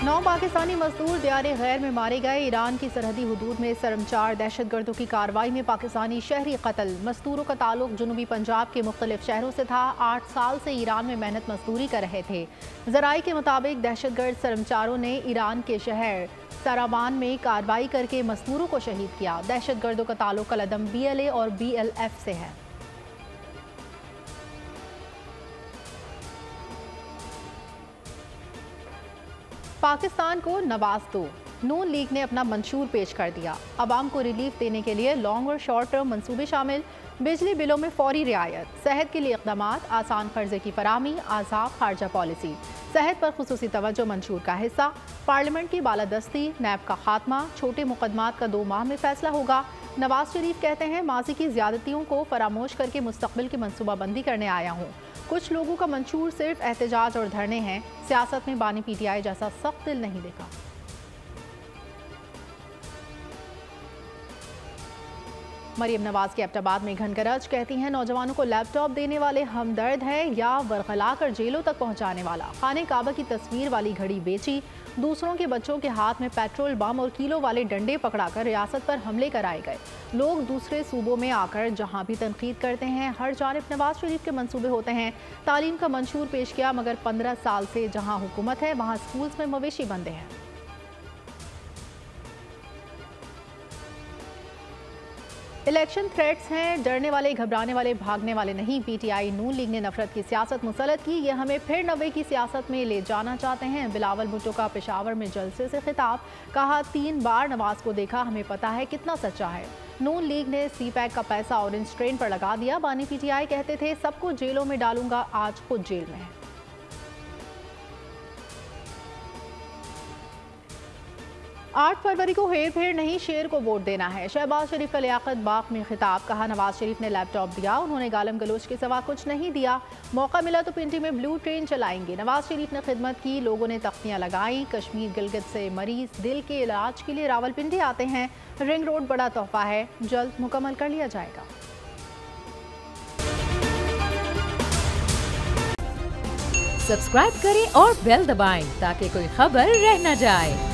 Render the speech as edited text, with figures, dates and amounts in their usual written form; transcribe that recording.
9 पाकिस्तानी मजदूर दियारे गैर में मारे गए। ईरान की सरहदी हुदूद में शर्मचार दहशतगर्दों की कार्रवाई में पाकिस्तानी शहरी कत्ल। मजदूरों का ताल्लुक जनूबी पंजाब के मुख्तलिफ शहरों से था। 8 साल से ईरान में मेहनत मजदूरी कर रहे थे। ज़राए के मुताबिक दहशतगर्द शर्मचारों ने ईरान के शहर सराबान में कार्रवाई करके मजदूरों को शहीद किया। दहशतगर्दों का ताल्लुक कलअदम BLA और BLF से है। पाकिस्तान को नवाज दो, नून लीग ने अपना मंशूर पेश कर दिया। अवाम को रिलीफ देने के लिए लॉन्ग और शॉर्ट टर्म मंसूबे शामिल। बिजली बिलों में फौरी रियायत, सेहत के लिए इक़दामात, आसान कर्जे की फराहमी, आज़ाद खारजा पॉलिसी, सेहत पर खुसूसी तवज्जो मंशूर का हिस्सा। पार्लियामेंट की बालादस्ती, नैब का खात्मा, छोटे मुकदमात का 2 माह में फैसला होगा। नवाज शरीफ कहते हैं माजी की ज्यादतियों को फरामोश करके मुस्तकबिल की मनसूबाबंदी करने आया हूँ। कुछ लोगों का मंशूर सिर्फ एहतजाज और धरने हैं। सियासत में बानी PTI जैसा सख्त दिल नहीं देखा। मरियम नवाज के एबटाबाद में घनगरज, कहती हैं नौजवानों को लैपटॉप देने वाले हमदर्द है या वरगला कर जेलों तक पहुंचाने वाला। खाने काबा की तस्वीर वाली घड़ी बेची, दूसरों के बच्चों के हाथ में पेट्रोल बम और किलो वाले डंडे पकड़ाकर रियासत पर हमले कराए गए। लोग दूसरे सूबों में आकर जहां भी तनकीद करते हैं, हर जानिब नवाज शरीफ के मंसूबे होते हैं। तालीम का मंशूर पेश किया, मगर 15 साल से जहां हुकूमत है वहां स्कूल्स में मवेशी बंदे हैं। इलेक्शन थ्रेट्स हैं, डरने वाले, घबराने वाले, भागने वाले नहीं। PTI नून लीग ने नफरत की सियासत मुसल्लत की। ये हमें फिर 90 की सियासत में ले जाना चाहते हैं। बिलावल भुट्टो का पेशावर में जलसे से खिताब, कहा 3 बार नवाज को देखा, हमें पता है कितना सच्चा है। नून लीग ने CPAC का पैसा ऑरेंज ट्रेन पर लगा दिया। बानी PTI कहते थे सबको जेलों में डालूंगा, आज खुद जेल में है। 8 फरवरी को हेर फेर नहीं, शेर को वोट देना है। शहबाज शरीफ का लियाकत बाग में खिताब, कहा नवाज शरीफ ने लैपटॉप दिया, उन्होंने गालम गलोच के सिवा कुछ नहीं दिया। मौका मिला तो पिंडी में ब्लू ट्रेन चलाएंगे। नवाज शरीफ ने खिदमत की, लोगों ने तख्तियां लगाई। कश्मीर गिलगित से मरीज दिल के इलाज के लिए रावलपिंडी आते हैं। रिंग रोड बड़ा तोहफा है, जल्द मुकम्मल कर लिया जाएगा। सब्सक्राइब करें और बेल दबाएं ताकि कोई खबर रह न जाए।